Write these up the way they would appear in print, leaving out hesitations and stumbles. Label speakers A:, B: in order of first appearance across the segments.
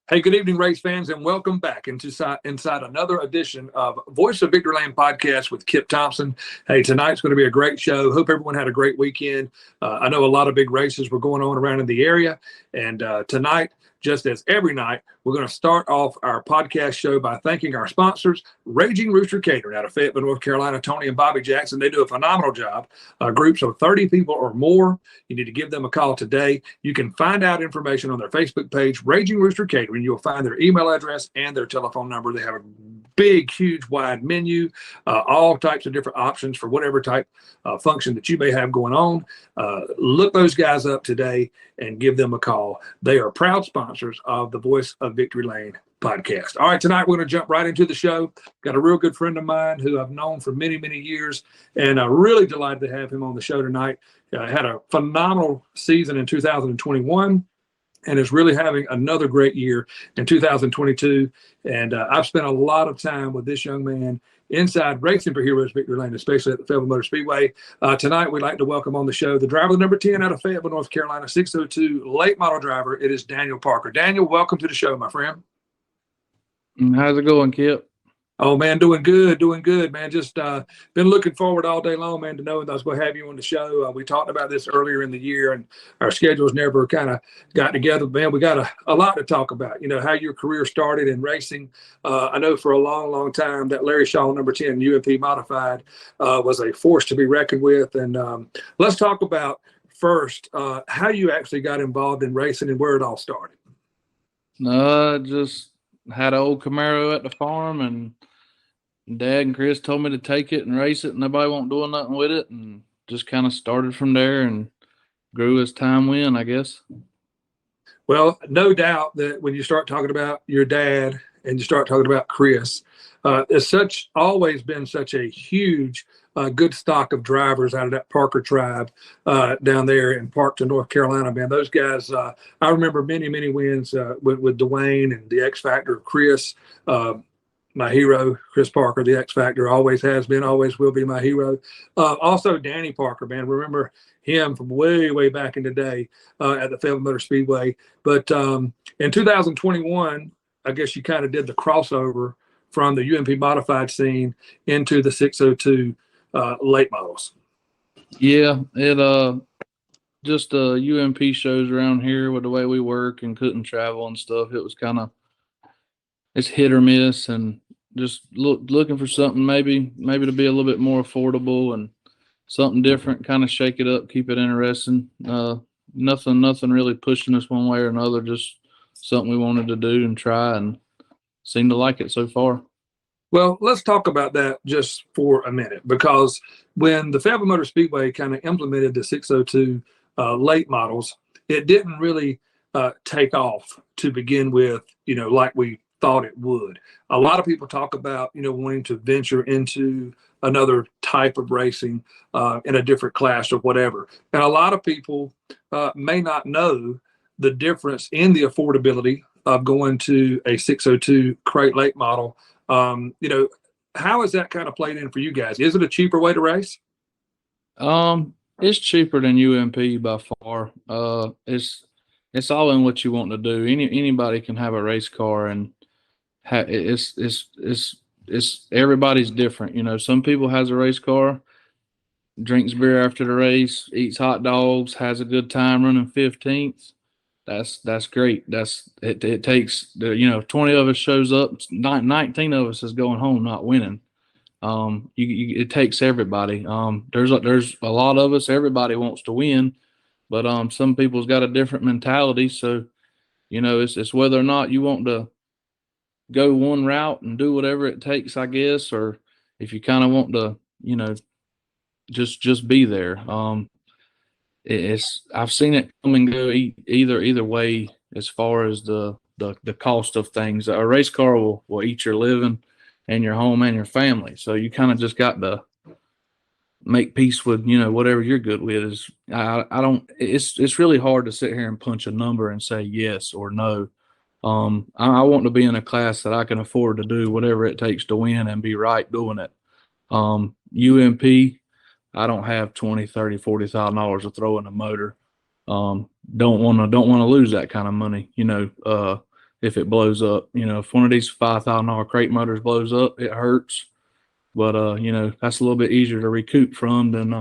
A: Hey, good evening, race fans, and welcome back inside another edition of Voice of Victory Lane podcast with Kip Thompson. Hey, tonight's going to be a great show. Hope everyone had a great weekend. I know a lot of big races were going on around in the area, and tonight, just as every night, we're going to start off our podcast show by thanking our sponsors, Raging Rooster Catering out of Fayetteville, North Carolina, Tony and Bobby Jackson. They do a phenomenal job. Groups of 30 people or more, you need to give them a call today. You can find out information on their Facebook page, Raging Rooster Catering. You'll find their email address and their telephone number. They have a big, huge, wide menu, all types of different options for whatever type function that you may have going on. Look those guys up today and give them a call. They are proud sponsors of the Voice of Victory Lane podcast. All right, tonight we're going to jump right into the show. Got a real good friend of mine who I've known for many, many years, and I'm really delighted to have him on the show tonight. Had a phenomenal season in 2021 and is really having another great year in 2022. And I've spent a lot of time with this young man inside racing for Heroes Victory Lane, especially at the Fayetteville Motor Speedway. Tonight, we'd like to welcome on the show the driver number 10 out of Fayetteville, North Carolina, 602 late model driver. It is Daniel Parker. Daniel, welcome to the show, my friend.
B: How's it going, Kip?
A: Oh, man, doing good, man. Just been looking forward all day long, man, to knowing that I was going to have you on the show. We talked about this earlier in the year, and our schedules never kind of got together. Man, we got a lot to talk about, you know, how your career started in racing. I know for a long, long time that Larry Shaw, number 10, UMP Modified, was a force to be reckoned with. And let's talk about first how you actually got involved in racing and where it all started.
B: Just had an old Camaro at the farm, and Dad and Chris told me to take it and race it, and nobody won't do nothing with it, and just kind of started from there and grew as time went, I guess.
A: Well, no doubt that when you start talking about your dad and you start talking about Chris, it's always been such a huge, good stock of drivers out of that Parker tribe down there in Parkton, North Carolina. Man, those guys, I remember many, many wins with Dwayne and the X Factor of Chris. My hero, Chris Parker, the X Factor, always has been, always will be my hero. Also, Danny Parker, man, remember him from way, way back in the day at the Fayetteville Motor Speedway. But in 2021, I guess you kind of did the crossover from the UMP modified scene into the 602 late models.
B: Yeah, it just UMP shows around here with the way we work and couldn't travel and stuff. It was kind of, it's hit or miss, and just looking for something maybe to be a little bit more affordable and something different, kind of shake it up, keep it interesting. Nothing really pushing us one way or another, just something we wanted to do and try, and seem to like it so far.
A: Well, let's talk about that just for a minute, because when the Fayetteville Motor Speedway kind of implemented the 602 late models, it didn't really take off to begin with, you know, like we thought it would. A lot of people talk about, you know, wanting to venture into another type of racing in a different class or whatever. And a lot of people may not know the difference in the affordability of going to a 602 crate late model. You know, how has that kind of played in for you guys? Is it a cheaper way to race?
B: It's cheaper than UMP by far. It's all in what you want to do. Anybody can have a race car, and it's everybody's different. You know, some people has a race car, drinks beer after the race, eats hot dogs, has a good time running 15th. That's great. It takes 20 of us shows up, 19 of us is going home not winning. It takes everybody. There's a lot of us. Everybody wants to win, but some people's got a different mentality. So, you know, it's whether or not you want to go one route and do whatever it takes, I guess, or if you kind of want to, you know, just be there. I've seen it come and go either way as far as the cost of things. A race car will eat your living and your home and your family. So you kind of just got to make peace with, you know, whatever you're good with. It's really hard to sit here and punch a number and say yes or no. I want to be in a class that I can afford to do whatever it takes to win and be right doing it. UMP, I don't have $20,000, $30,000, $40,000 to throw in a motor. Don't want to lose that kind of money. You know, if it blows up. If one of these $5,000 crate motors blows up, it hurts. But that's a little bit easier to recoup from than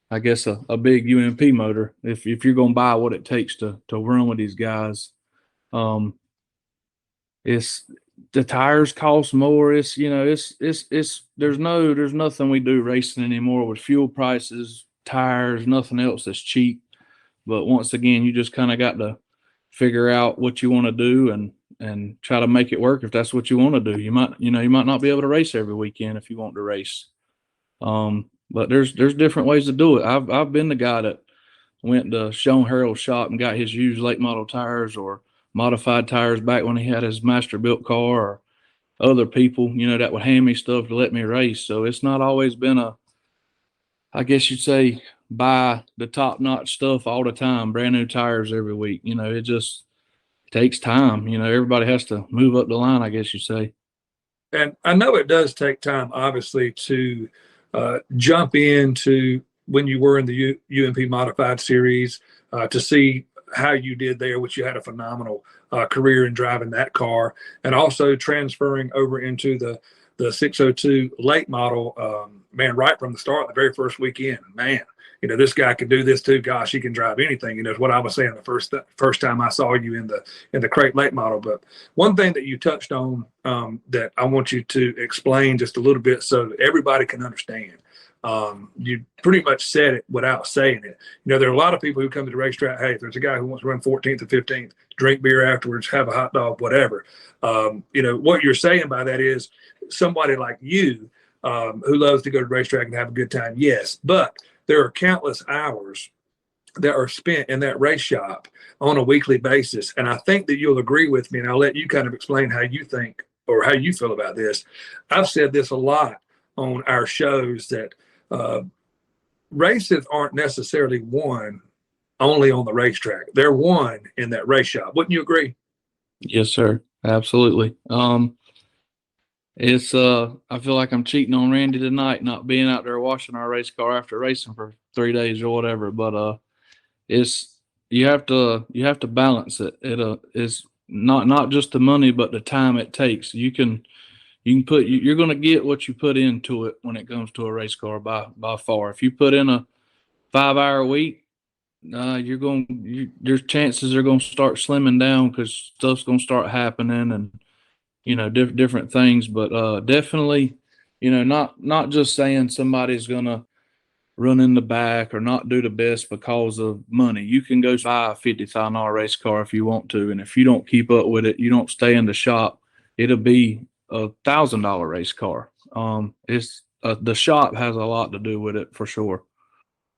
B: I guess a big UMP motor. If you're gonna buy what it takes to run with these guys, it's the tires cost more. It's there's nothing we do racing anymore with fuel prices, tires, nothing else that's cheap. But once again, you just kind of got to figure out what you want to do and try to make it work. If that's what you want to do, you might not be able to race every weekend if you want to race. But there's different ways to do it. I've been the guy that went to Sean Harrell's shop and got his used late model tires or modified tires back when he had his master built car, or other people, that would hand me stuff to let me race. So it's not always been I guess you'd say, buy the top notch stuff all the time, brand new tires every week. It just takes time. Everybody has to move up the line, I guess you say.
A: And I know it does take time, obviously, to jump into when you were in the UMP Modified Series to see how you did there, which you had a phenomenal career in driving that car, and also transferring over into the 602 late model. Man, right from the start, the very first weekend, man, this guy could do this too. Gosh, he can drive anything. It's what I was saying the first time I saw you in the crate late model. But one thing that you touched on that I want you to explain just a little bit so everybody can understand. You pretty much said it without saying it. There are a lot of people who come to the racetrack. Hey, if there's a guy who wants to run 14th or 15th, drink beer afterwards, have a hot dog, whatever. What you're saying by that is somebody like you who loves to go to the racetrack and have a good time. Yes, but there are countless hours that are spent in that race shop on a weekly basis. And I think that you'll agree with me, and I'll let you kind of explain how you think or how you feel about this. I've said this a lot on our shows that races aren't necessarily won only on the racetrack. They're won in that race shop. Wouldn't you agree?
B: Yes, sir. Absolutely. It's I feel like I'm cheating on Randy tonight, not being out there washing our race car after racing for 3 days or whatever. But it's you have to balance it. It's not just the money, but the time it takes. You're going to get what you put into it when it comes to a race car by far. If you put in a 5-hour week, your chances are going to start slimming down because stuff's going to start happening and different things. But definitely, not just saying somebody's going to run in the back or not do the best because of money. You can go buy a $50,000 race car if you want to, and if you don't keep up with it, you don't stay in the shop, it'll be $1,000 race car. It's the shop has a lot to do with it for sure.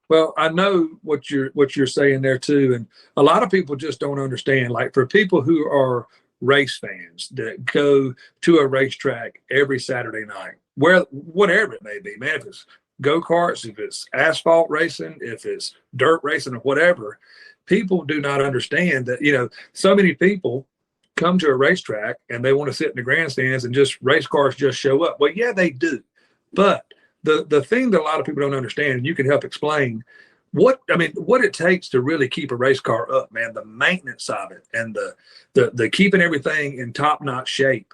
A: Well, I know what you're saying there too, and a lot of people just don't understand. Like for people who are race fans that go to a racetrack every Saturday night, whatever it may be, man, if it's go-karts, if it's asphalt racing, if it's dirt racing or whatever, people do not understand that, so many people come to a racetrack and they want to sit in the grandstands and just race cars just show up. Well, yeah, they do. But the thing that a lot of people don't understand, and you can help explain what it takes to really keep a race car up, man, the maintenance of it and the keeping everything in top-notch shape.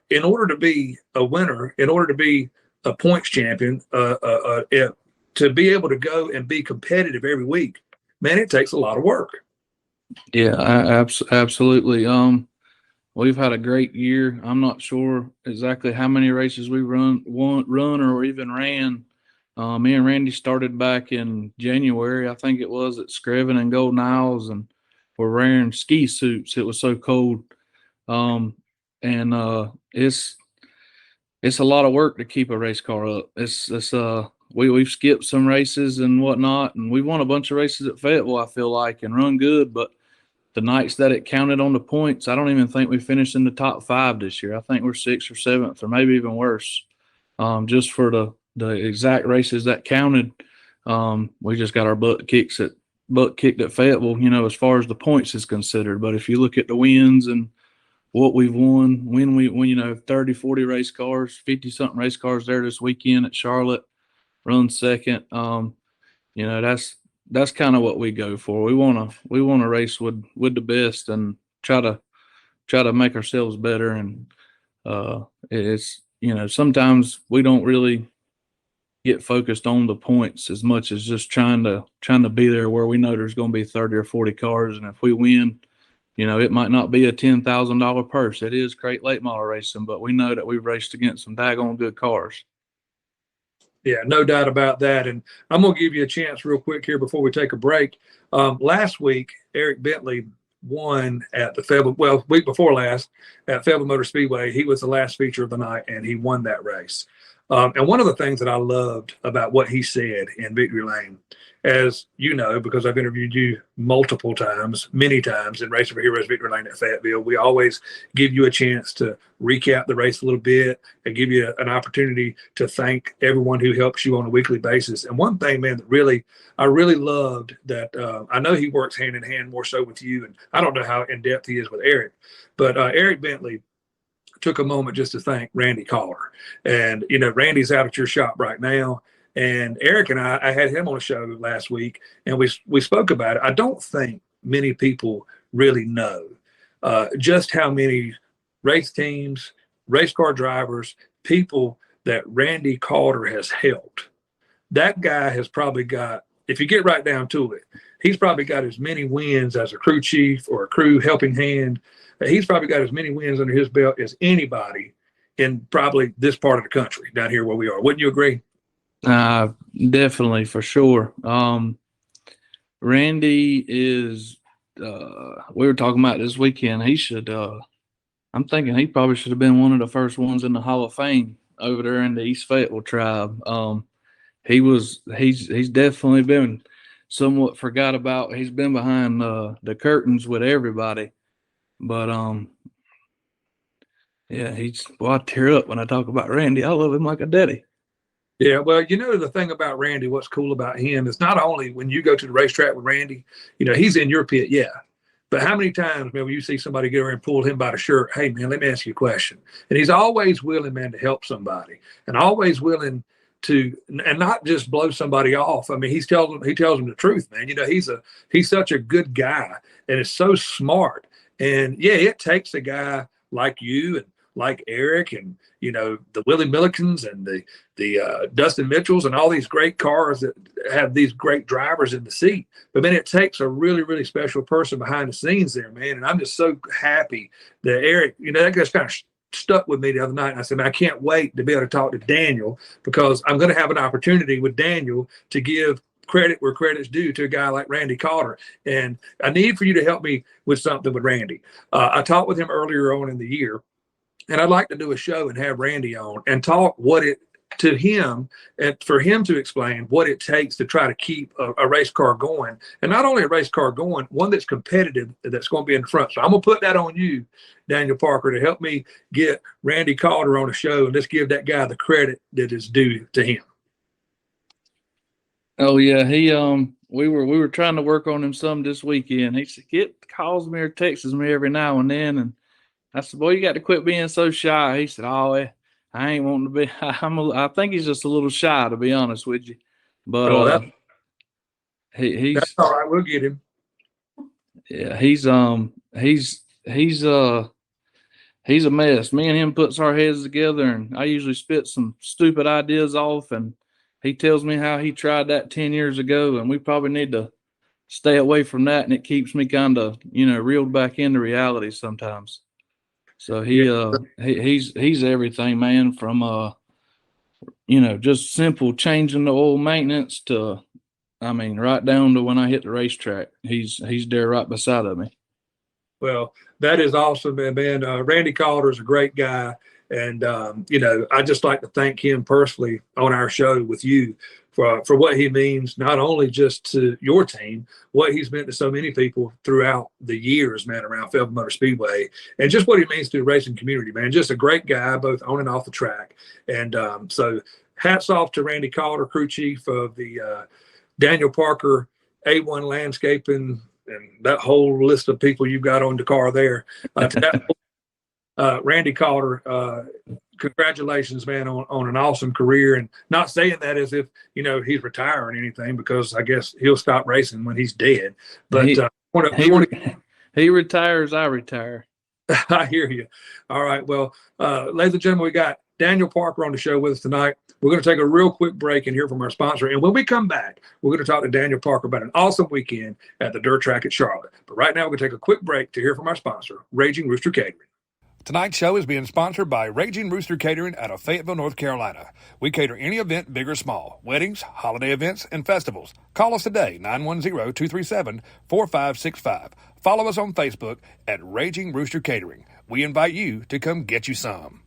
A: In order to be a winner, in order to be a points champion, to be able to go and be competitive every week, man, it takes a lot of work.
B: Yeah, absolutely. We've had a great year. I'm not sure exactly how many races we run or even ran. Me and Randy started back in January, I think it was, at Screven and Golden Isles, and we're wearing ski suits. It was so cold. It's a lot of work to keep a race car up. We've skipped some races and whatnot, and we won a bunch of races at Fayetteville, I feel like, and run good. But the nights that it counted on the points, I don't even think we finished in the top 5 this year. I think we're 6th or 7th, or maybe even worse. Just for the exact races that counted, we just got our butt kicked at Fayetteville, as far as the points is considered. But if you look at the wins and what we've won, when we 30, 40 race cars, 50 something race cars there this weekend at Charlotte, run second. That's kind of what we go for. We want to race with the best and try to try to make ourselves better. And it's, sometimes we don't really get focused on the points as much as just trying to be there where we know there's going to be 30 or 40 cars. And if we win, it might not be a $10,000 purse. It is great late model racing, but we know that we've raced against some daggone good cars.
A: Yeah, no doubt about that. And I'm going to give you a chance real quick here before we take a break. Last week, Eric Bentley won at the Fayetteville, week before last at Fayetteville Motor Speedway. He was the last feature of the night, and he won that race. And one of the things that I loved about what he said in Victory Lane, as you know, because I've interviewed you multiple times, many times in Race for Heroes Victory Lane at Fayetteville, we always give you a chance to recap the race a little bit and give you an opportunity to thank everyone who helps you on a weekly basis. And one thing, man, that I really loved that I know he works hand in hand more so with you, and I don't know how in depth he is with Eric, but Eric Bentley took a moment just to thank Randy Calder. And, Randy's out at your shop right now. And Eric and I had him on a show last week, and we spoke about it. I don't think many people really know just how many race teams, race car drivers, people that Randy Calder has helped. That guy has probably got, if you get right down to it, he's probably got as many wins as a crew chief or a crew helping hand. He's probably got as many wins under his belt as anybody in probably this part of the country down here where we are. Wouldn't you agree?
B: Definitely, for sure. Randy is, we were talking about this weekend. He should, I'm thinking he probably should have been one of the first ones in the Hall of Fame over there in the East Fayetteville tribe. He's definitely been somewhat forgot about. He's been behind the curtains with everybody. But yeah, I tear up when I talk about Randy. I love him like a daddy.
A: Yeah, well, the thing about Randy, what's cool about him is not only when you go to the racetrack with Randy, he's in your pit, yeah. But how many times, man, when you see somebody get over and pull him by the shirt, hey, man, let me ask you a question. And he's always willing, man, to help somebody, and always willing to, and not just blow somebody off. I mean, he tells them the truth, man. He's such a good guy, and is so smart. And yeah, it takes a guy like you and like Eric and, the Willie Millikins and the Dustin Mitchells and all these great cars that have these great drivers in the seat. But man, it takes a really, really special person behind the scenes there, man. And I'm just so happy that Eric, that just kind of stuck with me the other night. And I said, man, I can't wait to be able to talk to Daniel, because I'm going to have an opportunity with Daniel to give credit where credit's due to a guy like Randy Calder. And I need for you to help me with something with Randy. I talked with him earlier on in the year, and I'd like to do a show and have Randy on and talk to him and for him to explain what it takes to try to keep a race car going. And not only a race car going, one that's competitive, that's going to be in the front. So I'm going to put that on you, Daniel Parker, to help me get Randy Calder on a show, and let's give that guy the credit that is due to him.
B: Oh yeah, he we were trying to work on him some this weekend. He calls me or texts me every now and then, and I said, "Boy, you got to quit being so shy." He said, "Oh, I ain't wanting to be. I think he's just a little shy, to be honest with you." But he's
A: that's all right. We'll get him.
B: Yeah, he's a mess. Me and him puts our heads together, and I usually spit some stupid ideas off, and he tells me how he tried that 10 years ago, and we probably need to stay away from that. And it keeps me kind of, reeled back into reality sometimes. So he's everything, man, from just simple changing the oil maintenance to, right down to when I hit the racetrack. He's there right beside of me.
A: Well, that is awesome, man. Randy Calder is a great guy. And, I just like to thank him personally on our show with you for what he means, not only just to your team, what he's meant to so many people throughout the years, man, around Fayetteville Motor Speedway, and just what he means to the racing community, man. Just a great guy, both on and off the track. And so hats off to Randy Calder, crew chief of the Daniel Parker A1 Landscaping, and that whole list of people you've got on the car there. Randy Calder, congratulations, man, on an awesome career. And not saying that as if, he's retiring or anything, because I guess he'll stop racing when he's dead. But
B: he retires, I retire.
A: I hear you. All right. Well, ladies and gentlemen, we got Daniel Parker on the show with us tonight. We're going to take a real quick break and hear from our sponsor. And when we come back, we're going to talk to Daniel Parker about an awesome weekend at the Dirt Track at Charlotte. But right now, we're going to take a quick break to hear from our sponsor, Raging Rooster Catering. Tonight's show is being sponsored by Raging Rooster Catering out of Fayetteville, North Carolina. We cater any event, big or small, weddings, holiday events, and festivals. Call us today, 910-237-4565. Follow us on Facebook at Raging Rooster Catering. We invite you to come get you some.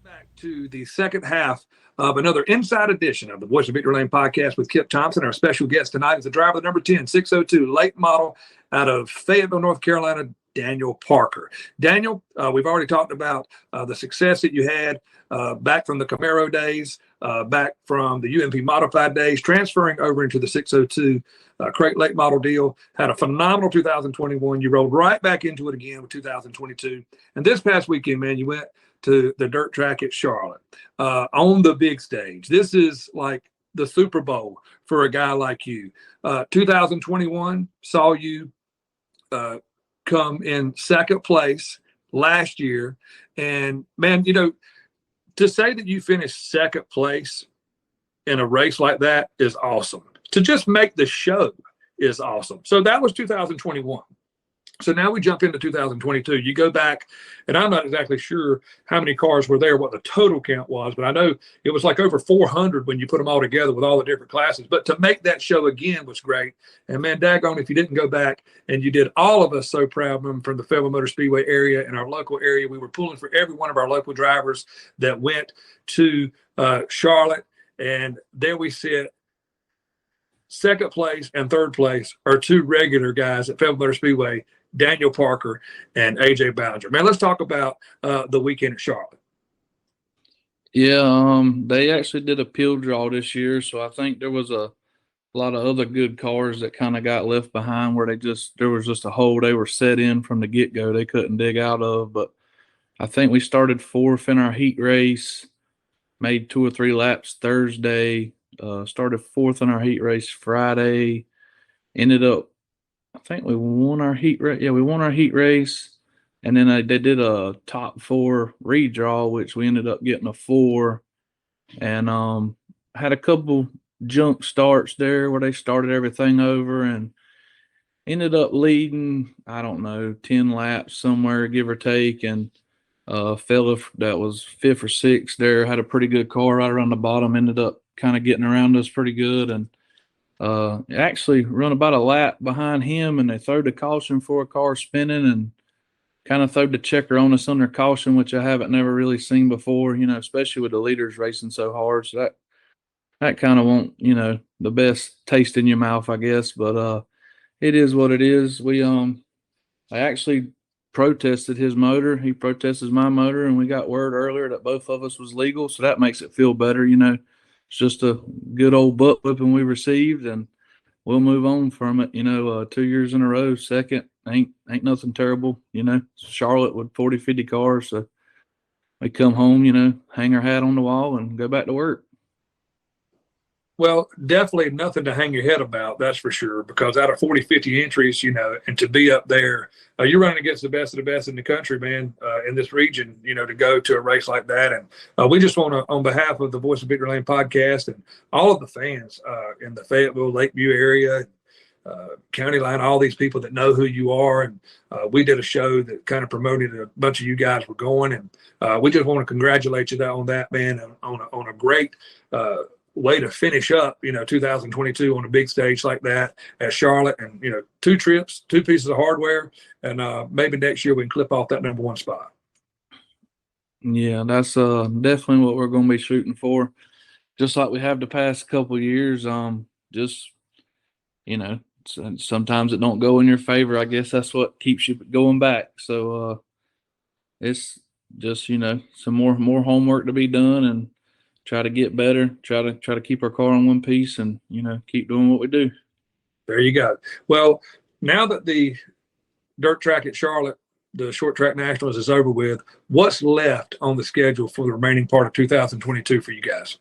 A: Back to the second half of another inside edition of the Voice of Victory Lane podcast with Kip Thompson. Our special guest tonight is the driver of the number 10, 602 late model out of Fayetteville, North Carolina, Daniel Parker. Daniel, we've already talked about the success that you had back from the Camaro days, back from the UMP modified days, transferring over into the 602 crate late model deal. Had a phenomenal 2021. You rolled right back into it again with 2022. And this past weekend, man, you went to the dirt track at Charlotte on the big stage. This is like the Super Bowl for a guy like you. 2021 saw you come in second place last year. And man, you know, to say that you finished second place in a race like that is awesome. To just make the show is awesome. So that was 2021. So now we jump into 2022. You go back, and I'm not exactly sure how many cars were there, what the total count was, but I know it was like over 400 when you put them all together with all the different classes. But to make that show again was great. And man, daggone, if you didn't go back, and you did all of us so proud from the Fayetteville Motor Speedway area and our local area. We were pulling for every one of our local drivers that went to Charlotte. And there we sit. Second place and third place are two regular guys at Fayetteville Motor Speedway, Daniel Parker and AJ Ballinger. Man, let's talk about the weekend at Charlotte.
B: Yeah, they actually did a peel draw this year, so I think there was a lot of other good cars that kind of got left behind where there was just a hole they were set in from the get-go they couldn't dig out of. But I think we started fourth in our heat race, made 2 or 3 laps Thursday, started fourth in our heat race Friday, ended up, I think we won our heat race. Yeah, we won our heat race. And then they did a top 4 redraw, which we ended up getting a 4. And had a couple junk starts there where they started everything over and ended up leading, I don't know, 10 laps somewhere, give or take. And a fella that was 5th or 6th there had a pretty good car right around the bottom, ended up kind of getting around us pretty good. And actually run about a lap behind him, and they threw the caution for a car spinning and kind of threw the checker on us under caution, which I haven't never really seen before, you know, especially with the leaders racing so hard. So that kind of won't, you know, the best taste in your mouth, I guess, but it is what it is. I actually protested his motor. He protested my motor, and we got word earlier that both of us was legal. So that makes it feel better, you know. It's just a good old butt whipping we received, and we'll move on from it. You know, 2 years in a row, second ain't nothing terrible. You know, Charlotte with 40, 50 cars. So we come home, you know, hang our hat on the wall and go back to work.
A: Well, definitely nothing to hang your head about, that's for sure, because out of 40, 50 entries, you know, and to be up there, you're running against the best of the best in the country, man, in this region, you know, to go to a race like that. And we just want to, on behalf of the Voice of Victory Lane podcast and all of the fans in the Fayetteville, Lakeview area, County Line, all these people that know who you are. And we did a show that kind of promoted a bunch of you guys were going. And we just want to congratulate you on that, man, on a great way to finish up, you know, 2022 on a big stage like that at Charlotte. And, you know, 2 trips, 2 pieces of hardware, and maybe next year we can clip off that number 1 spot.
B: Yeah, that's definitely what we're going to be shooting for. Just like we have the past couple of years, just, you know, sometimes it don't go in your favor. I guess that's what keeps you going back. So it's just, you know, some more homework to be done and try to get better, try to keep our car in one piece and, you know, keep doing what we do.
A: There you go. Well, now that the dirt track at Charlotte, the short track nationals is over with, what's left on the schedule for the remaining part of 2022 for you guys?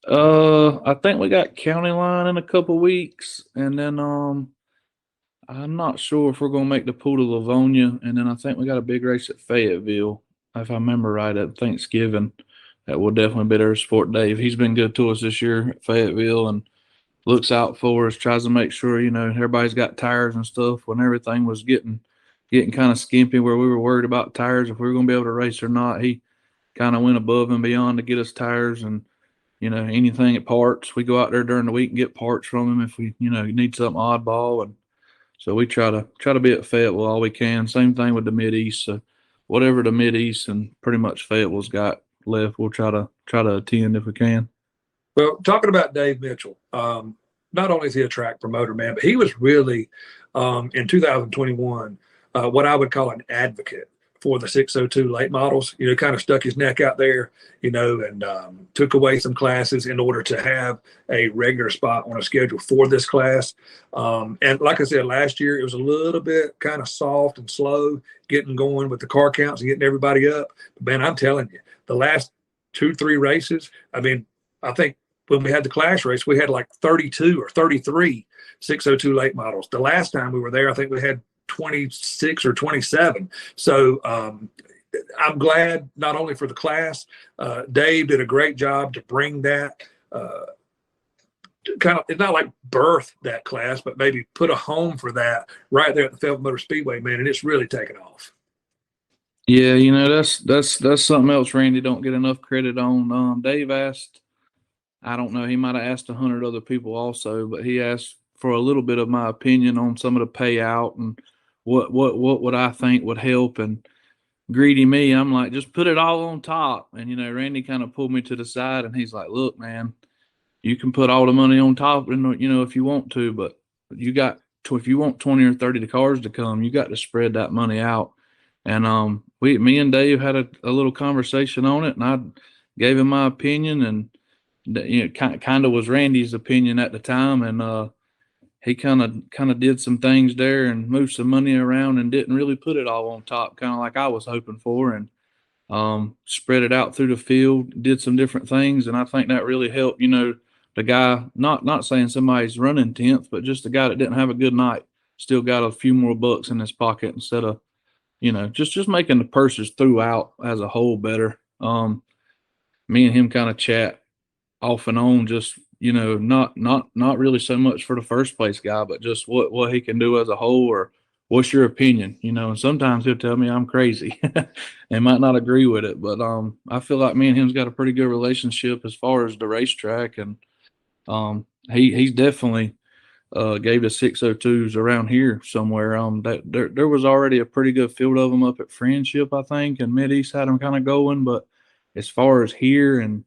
B: I think we got County Line in a couple weeks, and then I'm not sure if we're going to make the pool to Livonia, and then I think we got a big race at Fayetteville, if I remember right, at Thanksgiving. That will definitely be there to support Dave. He's been good to us this year at Fayetteville and looks out for us, tries to make sure, everybody's got tires and stuff. When everything was getting kind of skimpy where we were worried about tires, if we were going to be able to race or not, he kind of went above and beyond to get us tires and, anything at parts. We go out there during the week and get parts from him if we, need something oddball. And so we try to be at Fayetteville all we can. Same thing with the Mid-East. So whatever the Mid-East and pretty much Fayetteville's got left, we'll try to attend if we can.
A: Well, talking about Dave Mitchell, not only is he a track promoter, man, but he was really in 2021 what I would call an advocate for the 602 late models. Kind of stuck his neck out there, and took away some classes in order to have a regular spot on a schedule for this class. And like I said, last year it was a little bit kind of soft and slow getting going with the car counts and getting everybody up. But man, I'm telling you, the last 2-3 races, I mean, I think when we had the clash race, we had like 32 or 33 602 late models. The last time we were there, I think we had 26 or 27. So I'm glad not only for the class, Dave did a great job to bring that kind of, it's not like birth that class, but maybe put a home for that right there at the Fayetteville Motor Speedway, man. And it's really taken off.
B: Yeah, that's something else Randy don't get enough credit on. Dave asked, I don't know, he might have asked 100 other people also, but he asked for a little bit of my opinion on some of the payout and what would I think would help. And greedy me, I'm like, just put it all on top. And Randy kind of pulled me to the side and he's like, look, man, you can put all the money on top, and if you want to, but if you want 20 or 30 cars to come, you got to spread that money out. And me and Dave had a little conversation on it, and I gave him my opinion, and kind of was Randy's opinion at the time, and he kind of did some things there and moved some money around and didn't really put it all on top, kind of like I was hoping for, and spread it out through the field, did some different things, and I think that really helped. The guy, not saying somebody's running 10th, but just the guy that didn't have a good night still got a few more bucks in his pocket instead of just making the purses throughout as a whole better. Me and him kind of chat off and on, just not really so much for the first place guy, but just what he can do as a whole, or what's your opinion, and sometimes he'll tell me I'm crazy and might not agree with it, but I feel like me and him's got a pretty good relationship as far as the racetrack, and he's definitely gave the 602s around here somewhere. That there was already a pretty good field of them up at Friendship, I think, and Mid-East had them kind of going, but as far as here, and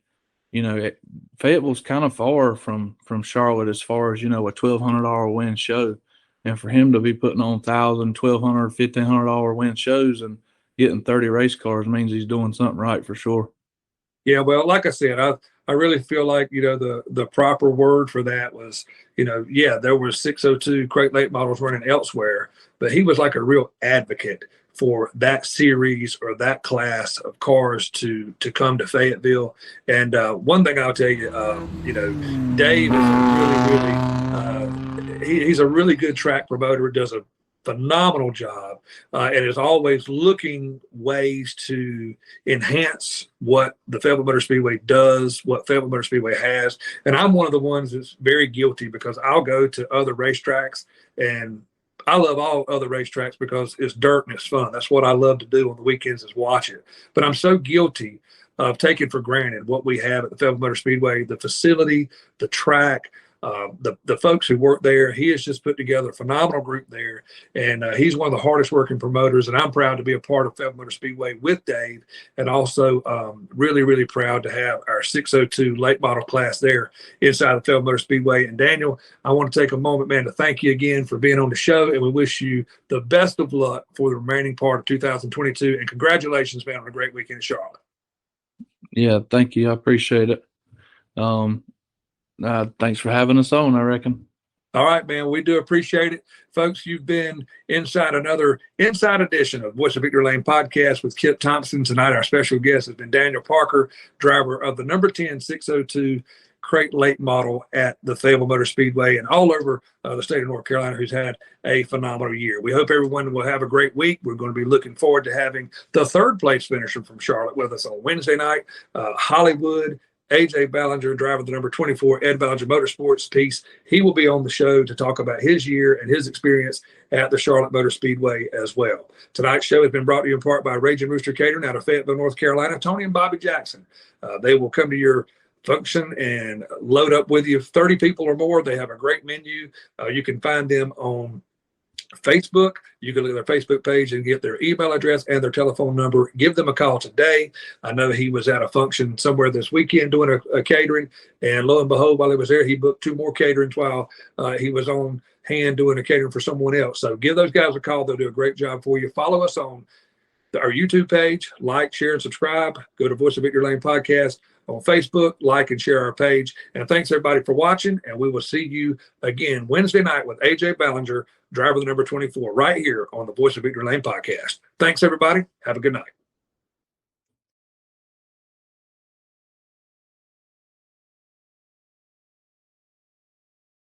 B: Fayetteville's kind of far from Charlotte as far as a $1,200 win show, and for him to be putting on $1,000, $1,200, $1,500 win shows and getting 30 race cars means he's doing something right for sure.
A: Yeah, well, like I said, I really feel like the proper word for that was there were 602 crate late models running elsewhere, but he was like a real advocate for that series or that class of cars to come to Fayetteville. And one thing I'll tell you, Dave is he's a really good track promoter, does a phenomenal job, and is always looking ways to enhance what the Fayetteville Motor Speedway does, what Fayetteville Motor Speedway has. And I'm one of the ones that's very guilty, because I'll go to other racetracks, and I love all other racetracks because it's dirt and it's fun. That's what I love to do on the weekends, is watch it. But I'm so guilty of taking for granted what we have at the Fayetteville Motor Speedway, the facility, the track, the folks who work there. He has just put together a phenomenal group there, and he's one of the hardest working promoters, and I'm proud to be a part of Fayetteville Motor Speedway with Dave, and also really, really proud to have our 602 late model class there inside the Fayetteville Motor Speedway. And Daniel, I want to take a moment, man, to thank you again for being on the show, and we wish you the best of luck for the remaining part of 2022, and congratulations, man, on a great weekend in Charlotte.
B: Yeah, thank you. I appreciate it. Thanks for having us on, I reckon.
A: All right, man. We do appreciate it. Folks, you've been inside another inside edition of Voice of Victory Lane podcast with Kip Thompson. Tonight, our special guest has been Daniel Parker, driver of the number 10 602 crate late model at the Fayetteville Motor Speedway and all over the state of North Carolina, who's had a phenomenal year. We hope everyone will have a great week. We're going to be looking forward to having the third place finisher from Charlotte with us on Wednesday night, Hollywood. AJ Ballinger, driver of the number 24 Ed Ballinger Motorsports piece. He will be on the show to talk about his year and his experience at the Charlotte Motor Speedway as well. Tonight's show has been brought to you in part by Raging Rooster Catering out of Fayetteville, North Carolina. Tony and Bobby Jackson. They will come to your function and load up with you 30 people or more. They have a great menu. You can find them on Facebook. You can look at their Facebook page and get their email address and their telephone number. Give them a call today. I know he was at a function somewhere this weekend doing a catering, and lo and behold, while he was there, he booked 2 more caterings while he was on hand doing a catering for someone else. So give those guys a call. They'll do a great job for you. Follow us on our YouTube page. Like, share, and subscribe. Go to Voice of Victory Lane Podcast on Facebook. Like and share our page. And thanks, everybody, for watching. And we will see you again Wednesday night with AJ Ballinger, driver of the number 24, right here on the Voice of Victory Lane Podcast. Thanks, everybody. Have a good night.